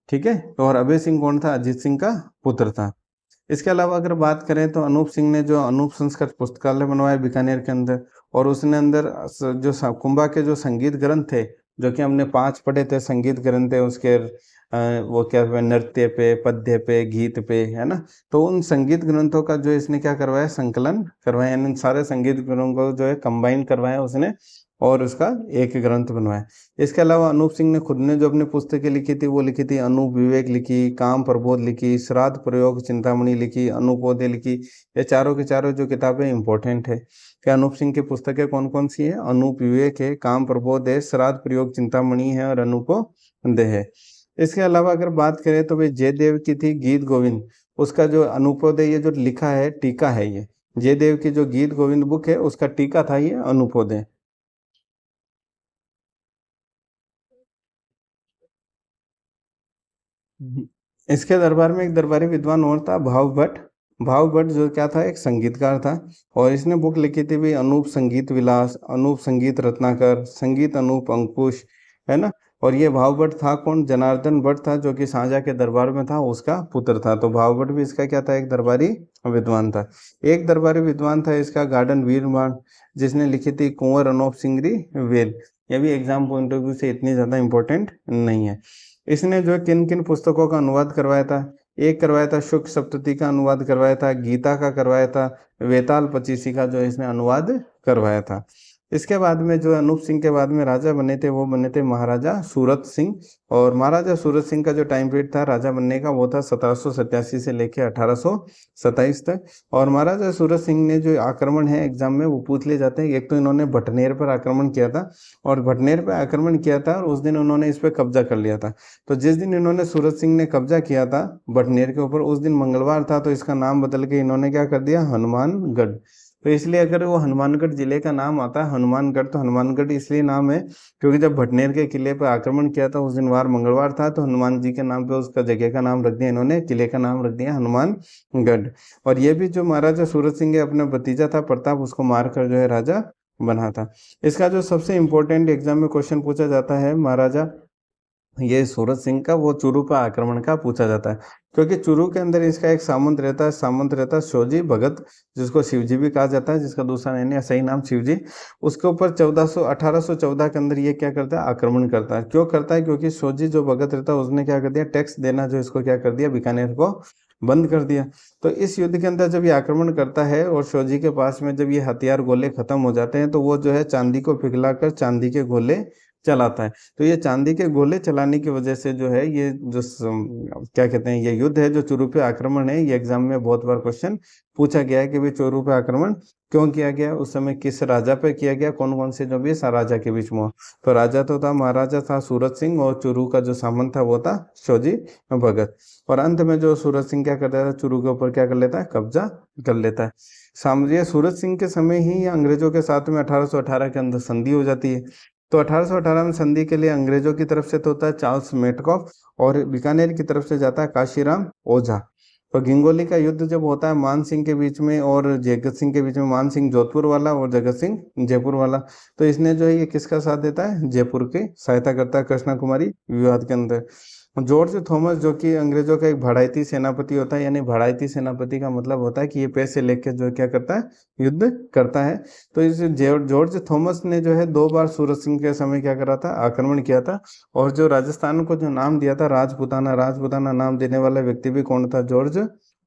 ठीक है, तो और अभय सिंह कौन था? अजीत सिंह का पुत्र था। इसके अलावा अगर बात करें तो अनूप सिंह ने जो अनूप संस्कृत पुस्तकालय बनवाया बीकानेर के अंदर, और उसने अंदर जो कुंभा के जो संगीत ग्रंथ थे, जो कि हमने 5 पढ़े थे संगीत ग्रंथ थे उसके, वो क्या नृत्य पे, पद्य पे, गीत पे, है ना। तो उन संगीत ग्रंथों का जो इसने क्या करवाया? संकलन करवाया, यानी सारे संगीत ग्रंथों को जो है कंबाइन करवाया उसने, और उसका एक ग्रंथ बनवाया। इसके अलावा अनूप सिंह ने खुद ने जो अपनी पुस्तकें लिखी थी वो लिखी थी, अनूप विवेक लिखी, काम प्रबोध लिखी, श्राद्ध प्रयोग चिंतामणि लिखी, अनूपोदय लिखी। ये चारों की चारों जो किताबें इंपॉर्टेंट है। कि अनूप सिंह की पुस्तकें कौन कौन सी है? अनूप विवेक है, काम प्रबोध है, श्राद्ध प्रयोग चिंतामणि है, और अनूपोदय है। इसके अलावा अगर बात करें तो भाई जयदेव की थी गीत गोविंद, उसका जो अनूपोदय ये जो लिखा है टीका है, ये जयदेव की जो गीत गोविंद बुक है उसका टीका था ये अनूपोदय। इसके दरबार में एक दरबारी विद्वान और था, भाव भट्ट। भाव भट्ट जो क्या था? एक संगीतकार था, और इसने बुक लिखी थी भाई अनूप संगीत विलास, अनूप संगीत रत्नाकर, संगीत अनूप अंकुश, है ना। और ये भाव भट्ट था कौन? जनार्दन भट्ट था, जो कि शाहजहाँ के दरबार में था, उसका पुत्र था। तो भाव भट्ट भी इसका क्या था? एक दरबारी विद्वान था। एक दरबारी विद्वान था इसका गार्डन वीरबाण, जिसने लिखी थी कुंवर अनूप सिंगरी वेल। ये भी एग्जाम पॉइंट ऑफ व्यू से इतनी ज्यादा इंपॉर्टेंट नहीं है। इसने जो किन किन पुस्तकों का अनुवाद करवाया था? एक करवाया था शुक सप्तती का अनुवाद करवाया था, गीता का करवाया था, वेताल पचीसी का जो इसने अनुवाद करवाया था। इसके बाद में जो अनूप सिंह के बाद में राजा बने थे वो बने थे महाराजा सूरत सिंह। और महाराजा सूरत सिंह का जो टाइम पीरियड था राजा बनने का वो था 1787 से लेकर 1827 तक। और महाराजा सूरत सिंह ने जो आक्रमण है एग्जाम में वो पूछ लिए जाते हैं, एक तो इन्होंने भटनेर पर आक्रमण किया था, और भटनेर पर आक्रमण किया था और उस दिन उन्होंने इस पर कब्जा कर लिया था। तो जिस दिन इन्होंने सूरत सिंह ने कब्जा किया था भटनेर के ऊपर, उस दिन मंगलवार था, तो इसका नाम बदल के इन्होंने क्या कर दिया? हनुमानगढ़। तो इसलिए अगर वो हनुमानगढ़ जिले का नाम आता है हनुमानगढ़, तो हनुमानगढ़ इसलिए नाम है क्योंकि जब भटनेर के किले पर आक्रमण किया था उस दिन वार मंगलवार था, तो हनुमान जी के नाम पे उसका जगह का नाम रख दिया इन्होंने, किले का नाम रख दिया हनुमानगढ़। और ये भी जो महाराजा सूरत सिंह है अपना भतीजा था प्रताप, उसको मारकर जो है राजा बना था। इसका जो सबसे इंपॉर्टेंट एग्जाम में क्वेश्चन पूछा जाता है महाराजा ये सूरत सिंह का, वो चूरू पर आक्रमण का पूछा जाता है। क्योंकि चूरू के अंदर इसका एक सामंत रहता है शोजी भगत, जिसको शिवजी भी कहा जाता है, जिसका दूसरा यानी सही नाम शिवजी। उसके ऊपर 1814 के अंदर ये क्या करता है? आक्रमण करता है। क्यों करता है? क्योंकि शोजी जो भगत रहता है उसने क्या कर दिया? टैक्स देना जो इसको क्या कर दिया? बीकानेर को बंद कर दिया। तो इस युद्ध के अंदर जब ये आक्रमण करता है और शोजी के पास में जब ये हथियार गोले खत्म हो जाते हैं, तो वो जो है चांदी को पिघलाकर चांदी के गोले चलाता है। तो ये चांदी के गोले चलाने की वजह से जो है ये जो क्या कहते हैं, ये युद्ध है जो चूरू पे आक्रमण है, ये एग्जाम में बहुत बार क्वेश्चन पूछा गया है कि भाई चूरू पे आक्रमण क्यों किया गया, उस समय किस राजा पे किया गया, कौन कौन से जो भी राजा के बीच में हो। तो राजा तो था महाराजा था सूरत सिंह, और चूरू का जो सामंत था वो था शोजी भगत। और अंत में जो सूरत सिंह क्या करता है? चूरू के ऊपर क्या कर लेता है? कब्जा कर लेता है। सामरिया सूरत सिंह के समय ही अंग्रेजों के साथ में 1818 के अंदर संधि हो जाती है। तो 1818 में संधि के लिए अंग्रेजों की तरफ से तो होता है चार्ल्स मेटकॉफ, और बीकानेर की तरफ से जाता है काशीराम ओझा। तो गिंगोली का युद्ध जब होता है मान सिंह के बीच में और जगत सिंह के बीच में, मान सिंह जोधपुर वाला और जगत सिंह जयपुर वाला, तो इसने जो है ये किसका साथ देता है, जयपुर की सहायता करता है कृष्णा कुमारी विवाद के अंदर। जॉर्ज थॉमस जो कि अंग्रेजों का एक भड़ाइती सेनापति होता है, यानी भड़ाइती सेनापति का मतलब होता है कि ये पैसे लेके जो क्या करता है, युद्ध करता है। तो इस जॉर्ज थॉमस ने जो है 2 बार सूरज सिंह के समय क्या करा था, आक्रमण किया था। और जो राजस्थान को जो नाम दिया था राजपुताना, राजपुताना नाम देने वाला व्यक्ति भी कौन था, जॉर्ज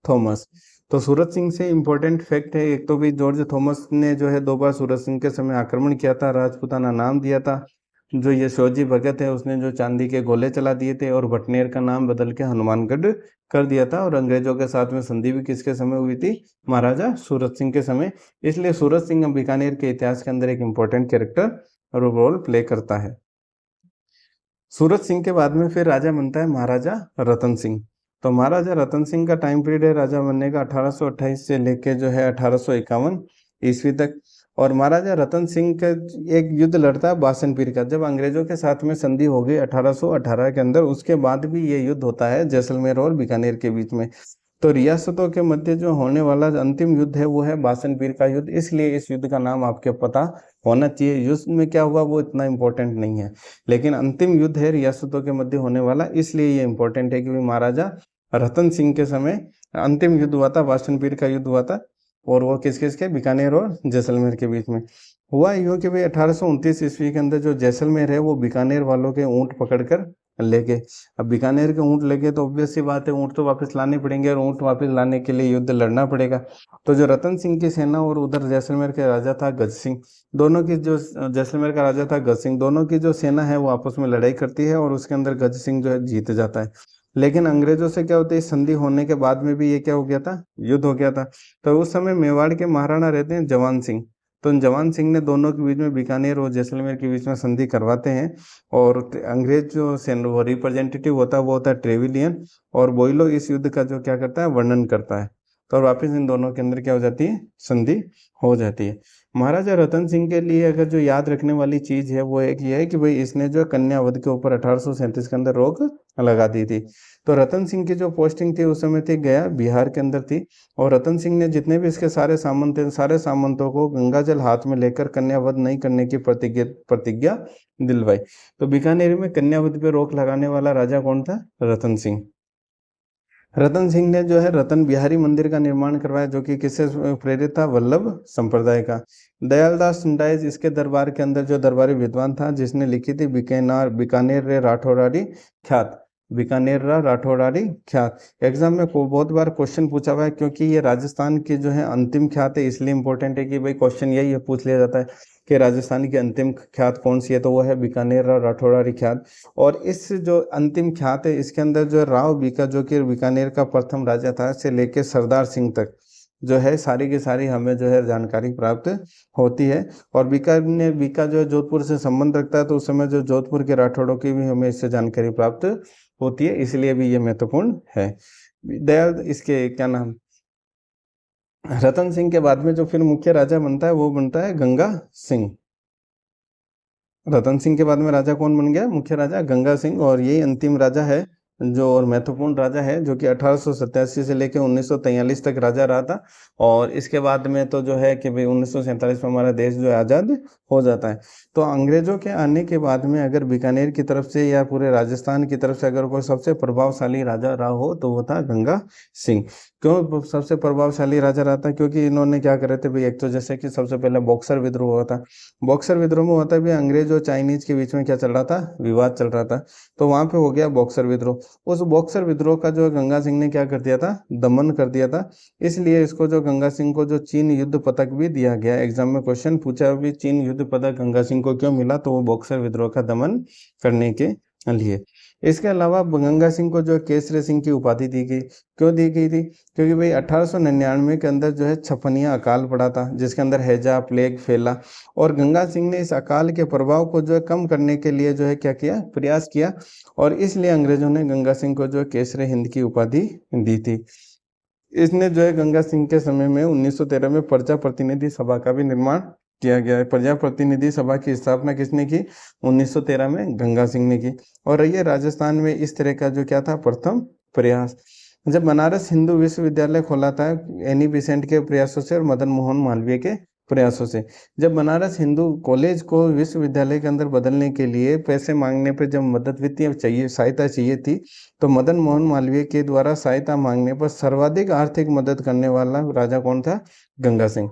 थॉमस। तो सूरज सिंह से इंपॉर्टेंट फैक्ट है, एक तो भी जॉर्ज थॉमस ने जो है 2 बार सूरज सिंह के समय आक्रमण किया था, राजपुताना नाम दिया था। जो यशोजी भगत है उसने जो चांदी के गोले चला दिए थे, और भटनेर का नाम बदल के हनुमानगढ़ कर दिया था। और अंग्रेजों के साथ में संधि भी किसके समय हुई थी, महाराजा सूरज सिंह के समय। इसलिए सूरज सिंह बीकानेर के इतिहास के अंदर एक इंपॉर्टेंट कैरेक्टर रोल प्ले करता है। सूरज सिंह के बाद में फिर राजा बनता है महाराजा रतन सिंह। तो महाराजा रतन सिंह का टाइम पीरियड है राजा बनने का 1828 से लेके जो है 1851 ईस्वी तक। और महाराजा रतन सिंह का एक युद्ध लड़ता है बासनपीर का, जब अंग्रेजों के साथ में संधि हो गई 1818 के अंदर, उसके बाद भी ये युद्ध होता है जैसलमेर और बीकानेर के बीच में। तो रियासतों के मध्य जो होने वाला अंतिम युद्ध है वो है बासनपीर का युद्ध, इसलिए इस युद्ध का नाम आपके पता होना चाहिए। युद्ध में क्या हुआ वो इतना इंपॉर्टेंट नहीं है, लेकिन अंतिम युद्ध है रियासतों के मध्य होने वाला, इसलिए ये इंपॉर्टेंट है कि महाराजा रतन सिंह के समय अंतिम युद्ध हुआ था, बासनपीर का युद्ध हुआ था। और वो किस किस के, बीकानेर और जैसलमेर के बीच में हुआ। यूँ कि भाई 1829 ईस्वी के अंदर जो जैसलमेर है वो बीकानेर वालों के ऊँट पकड़कर ले गए। अब बीकानेर के ऊँट ले गए तो ऑब्वियस सी बात है ऊँट तो वापस लाने पड़ेंगे, और ऊँट वापस लाने के लिए युद्ध लड़ना पड़ेगा। तो जो रतन सिंह की सेना और उधर जैसलमेर के राजा था गज सिंह, दोनों की जो, जैसलमेर का राजा था गज सिंह, दोनों की जो सेना है वो आपस में लड़ाई करती है, और उसके अंदर गज सिंह जो है जीत जाता है। लेकिन अंग्रेजों से क्या होता है, संधि होने के बाद में भी ये क्या हो गया था, युद्ध हो गया था। तो उस समय मेवाड़ के महाराणा रहते हैं जवान सिंह। तो जवान सिंह ने दोनों के बीच में, बीकानेर और जैसलमेर के बीच में संधि करवाते हैं। और अंग्रेज जो वो रिप्रेजेंटेटिव होता है वो होता है ट्रेविलियन, और बोइलो इस युद्ध का जो क्या करता है, वर्णन करता है। तो और वापिस इन दोनों के अंदर क्या हो जाती है, संधि हो जाती है। महाराजा रतन सिंह के लिए अगर जो याद रखने वाली चीज है वो एक ये है कि भाई इसने जो कन्या वध के ऊपर 1837 के अंदर रोक लगा दी थी। तो रतन सिंह की जो पोस्टिंग थी उस समय थी गया, बिहार के अंदर थी। और रतन सिंह ने जितने भी इसके सारे सामंत थे, सारे सामंतों को गंगा जल हाथ में लेकर कन्यावध नहीं करने की प्रतिज्ञा दिलवाई। तो बीकानेर में कन्यावध पे रोक लगाने वाला राजा कौन था, रतन सिंह। रतन सिंह ने जो है रतन बिहारी मंदिर का निर्माण करवाया, जो कि किससे प्रेरित था, वल्लभ संप्रदाय का। दयाल दास सिंडाइज इसके दरबार के अंदर जो दरबारी विद्वान था, जिसने लिखी थी बीकानेर रे राठौरारी ख्यात, बीकानेर रा राठौरारी ख्यात। एग्जाम में बहुत बार क्वेश्चन पूछा हुआ है, क्योंकि ये राजस्थान की जो है अंतिम ख्यात है, इसलिए इंपॉर्टेंट है कि भाई क्वेश्चन यही है, पूछ लिया जाता है कि राजस्थान की अंतिम ख्यात कौन सी है, तो वो है बीकानेर रा राठौरारी ख्यात। और इस जो अंतिम ख्यात है इसके अंदर जो राव बीका, जो कि बीकानेर का प्रथम राजा था, से लेके सरदार सिंह तक जो है सारी की सारी हमें जो है जानकारी प्राप्त होती है। और बीका जो है जोधपुर से संबंध रखता है, तो उस समय जो जोधपुर के राठौड़ों की भी हमें इससे जानकारी प्राप्त होती है, इसलिए भी ये महत्वपूर्ण है। दयाल इसके क्या नाम, रतन सिंह के बाद में जो फिर मुख्य राजा बनता है वो बनता है गंगा सिंह। रतन सिंह के बाद में राजा कौन बन गया, मुख्य राजा गंगा सिंह। और यही अंतिम राजा है जो, और महत्वपूर्ण राजा है, जो कि 1887 से लेकर 1943 तक राजा रहा था। और इसके बाद में तो जो है कि भाई 1947 में हमारा देश जो है आज़ाद हो जाता है। तो अंग्रेजों के आने के बाद में अगर बीकानेर की तरफ से या पूरे राजस्थान की तरफ से अगर कोई सबसे प्रभावशाली राजा रहा हो तो वो था गंगा सिंह। क्यों सबसे प्रभावशाली राजा रहा था, क्योंकि इन्होंने क्या करे थे भाई, एक तो जैसे कि सबसे पहले बॉक्सर विद्रोह हुआ था। बॉक्सर विद्रोह में होता भी अंग्रेज और चाइनीज के बीच में क्या चल रहा था, विवाद चल रहा था। तो वहां पे हो गया बॉक्सर विद्रोह। उस बॉक्सर विद्रोह का जो गंगा सिंह ने क्या कर दिया था, दमन कर दिया था। इसलिए इसको जो गंगा सिंह को जो चीन युद्ध पदक भी दिया गया। एग्जाम में क्वेश्चन पूछा भी, चीन युद्ध पदक गंगा सिंह को क्यों मिला, तो वो बॉक्सर विद्रोह का दमन करने के लिए। इसके अलावा गंगा सिंह को जो केसरी सिंह की उपाधि दी गई। क्यों दी गई थी, क्योंकि भाई 1899 के अंदर जो है छपनिया अकाल पड़ा था, जिसके अंदर हैजा प्लेग फैला। और गंगा सिंह ने इस अकाल के प्रभाव को जो है कम करने के लिए जो है क्या किया, प्रयास किया। और इसलिए अंग्रेजों ने गंगा सिंह को जो है केसरी हिंद की उपाधि दी थी। इसने जो है गंगा सिंह के समय में 1913 में प्रजा प्रतिनिधि सभा का भी निर्माण किया गया है। प्रजा प्रतिनिधि सभा की स्थापना किसने की? 1913 में गंगा सिंह ने की। और ये राजस्थान में इस तरह का जो क्या था, प्रथम प्रयास। जब बनारस हिंदू विश्वविद्यालय खोला था, एनी बेसेंट के प्रयासों से और मदन मोहन मालवीय के प्रयासों से। जब बनारस हिंदू कॉलेज को विश्वविद्यालय के अंदर बदलने के लिए पैसे मांगने पर जब मदद वित्तीय चाहिए, सहायता चाहिए थी, तो मदन मोहन मालवीय के द्वारा सहायता मांगने पर सर्वाधिक आर्थिक मदद करने वाला राजा कौन था? गंगा सिंह।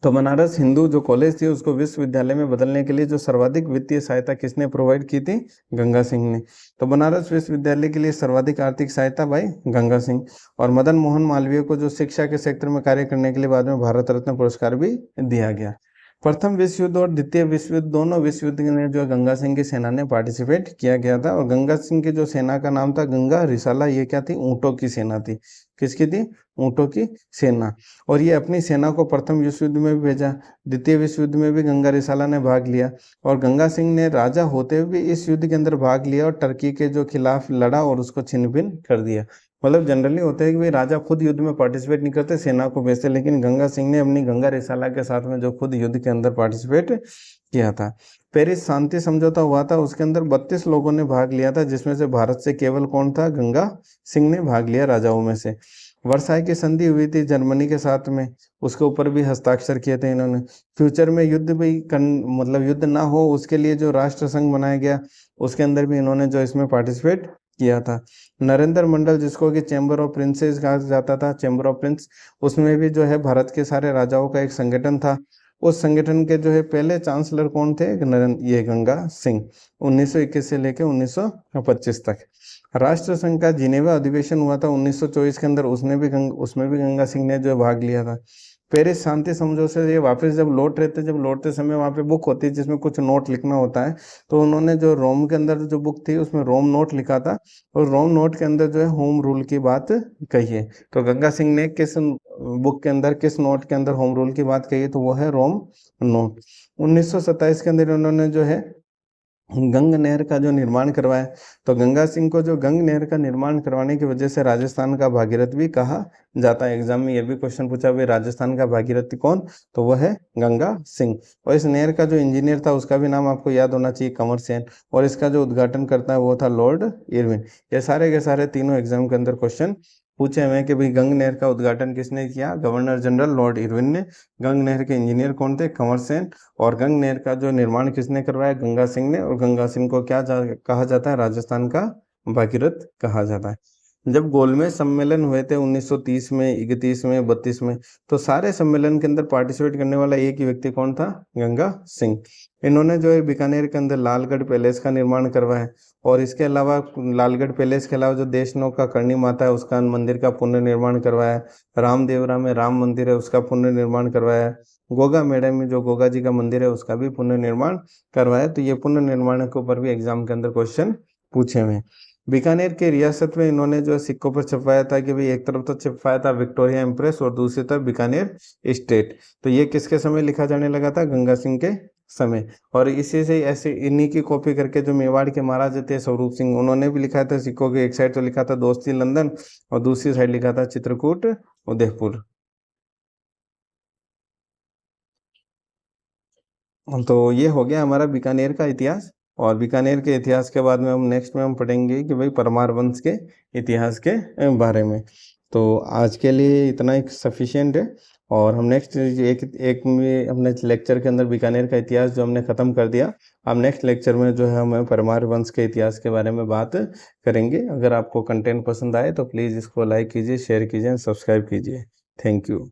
तो बनारस हिंदू जो कॉलेज थी उसको विश्वविद्यालय में बदलने के लिए जो सर्वाधिक वित्तीय सहायता किसने प्रोवाइड की थी? गंगा सिंह ने। तो बनारस विश्वविद्यालय के लिए सर्वाधिक आर्थिक सहायता भाई गंगा सिंह। और मदन मोहन मालवीय को जो शिक्षा के क्षेत्र में कार्य करने के लिए बाद में भारत रत्न पुरस्कार भी दिया गया। प्रथम विश्व युद्ध और द्वितीय विश्व युद्ध, दोनों विश्व युद्ध में जो गंगा सिंह की सेना ने पार्टिसिपेट किया गया था। और गंगा सिंह की जो सेना का नाम था गंगा रिसाला, ये क्या थी? ऊंटों की सेना थी। किसकी थी? ऊंटों की सेना। और ये अपनी सेना को प्रथम विश्व युद्ध में भी भेजा, द्वितीय विश्व युद्ध में भी गंगा रिसाला ने भाग लिया। और गंगा सिंह ने राजा होते हुए भी इस युद्ध के अंदर भाग लिया और टर्की के जो खिलाफ लड़ा और उसको छिन्न भिन्न कर दिया। मतलब जनरली होता है कि भाई राजा खुद युद्ध में पार्टिसिपेट नहीं करते, सेना को भेजते, लेकिन गंगा सिंह ने अपनी गंगा रिसाला के साथ में जो खुद युद्ध के अंदर पार्टिसिपेट किया था। पेरिस शांति समझौता हुआ था, उसके अंदर 32 लोगों ने भाग लिया था, जिसमें से भारत से केवल कौन था? गंगा सिंह ने भाग लिया राजाओं में से। वर्साई की संधि हुई थी जर्मनी के साथ में, उसके ऊपर भी हस्ताक्षर किए थे इन्होंने। फ्यूचर में युद्ध भी मतलब युद्ध ना हो उसके लिए जो राष्ट्र संघ बनाया गया, उसके अंदर भी इन्होंने जो इसमें पार्टिसिपेट किया था। नरेंद्र मंडल, जिसको कि चैम्बर ऑफ प्रिंसेस कहा जाता था, चैम्बर ऑफ प्रिंस, उसमें भी जो है भारत के सारे राजाओं का एक संगठन था। उस संगठन के जो है पहले चांसलर कौन थे? ये गंगा सिंह। 1921 से लेकर 1925 तक। राष्ट्र संघ का जिनेवा अधिवेशन हुआ था 1924 के अंदर, उसमें भी गंगा सिंह ने जो भाग लिया था। पेरिस शांति समझौते से ये वापस जब लौटते समय वहाँ पे बुक होती है जिसमें कुछ नोट लिखना होता है, तो उन्होंने जो रोम के अंदर जो बुक थी उसमें रोम नोट लिखा था, और रोम नोट के अंदर जो है होम रूल की बात कही है। तो गंगा सिंह ने किस बुक के अंदर, किस नोट के अंदर होम रूल की बात कही है? तो वो है रोम नोट। 1927 के अंदर उन्होंने जो है गंग नहर का जो निर्माण करवाया। तो गंगा सिंह को जो गंग नहर का निर्माण करवाने की वजह से राजस्थान का भागीरथ भी कहा जाता है। एग्जाम में ये भी क्वेश्चन पूछा भाई राजस्थान का भागीरथी कौन? तो वह है गंगा सिंह। और इस नहर का जो इंजीनियर था उसका भी नाम आपको याद होना चाहिए, कंवर सेन। और इसका जो उद्घाटन करता है वो था लॉर्ड इरविन। ये सारे के सारे तीनों एग्जाम के अंदर क्वेश्चन पूछे हुए हैं कि भाई गंग नहर का उद्घाटन किसने किया? गवर्नर जनरल लॉर्ड इरविन ने। गंग नहर के इंजीनियर कौन थे? कंवर सेन। और गंग नहर का जो निर्माण किसने करवाया? गंगा सिंह ने। और गंगा सिंह को क्या कहा जाता है? राजस्थान का भागीरथ कहा जाता है। जब गोलमेज सम्मेलन हुए थे 1930 में, 31 में, 32 में, तो सारे सम्मेलन के अंदर पार्टिसिपेट करने वाला एक ही व्यक्ति कौन था? गंगा सिंह। इन्होंने जो है बीकानेर के अंदर लालगढ़ पैलेस का निर्माण करवाया। और इसके अलावा लालगढ़ पैलेस के अलावा जो देशनों का करणी माता है उसका मंदिर का पुनर्निर्माण करवाया। रामदेवरा में राम मंदिर है उसका पुनर्निर्माण करवाया। गोगा मेड़े में जो गोगा जी का मंदिर है उसका भी पुनर्निर्माण करवाया। तो ये पुनर्निर्माण के ऊपर भी एग्जाम के अंदर क्वेश्चन पूछे हुए हैं। बीकानेर के रियासत में इन्होंने जो सिक्कों पर छपवाया था कि भाई एक तरफ तो छपवाया था विक्टोरिया एम्प्रेस और दूसरी तरफ बीकानेर स्टेट। तो ये किसके समय लिखा जाने लगा था? गंगा सिंह के समय। और इसी से ऐसे इन्हीं की कॉपी करके जो मेवाड़ के महाराज थे स्वरूप सिंह, उन्होंने भी लिखा था सिक्कों के, एक साइड तो लिखा था दोस्ती लंदन और दूसरी साइड लिखा था चित्रकूट उदयपुर। तो ये हो गया हमारा बीकानेर का इतिहास। और बीकानेर के इतिहास के बाद में हम नेक्स्ट में हम पढ़ेंगे कि भाई परमार वंश के इतिहास के बारे में। तो आज के लिए इतना ही सफिशिएंट है। और हम नेक्स्ट एक एक में अपने लेक्चर के अंदर बीकानेर का इतिहास जो हमने ख़त्म कर दिया, अब नेक्स्ट लेक्चर में जो है हम परमार वंश के इतिहास के बारे में बात करेंगे। अगर आपको कंटेंट पसंद आए तो प्लीज़ इसको लाइक कीजिए, शेयर कीजिए, सब्सक्राइब कीजिए। Thank you.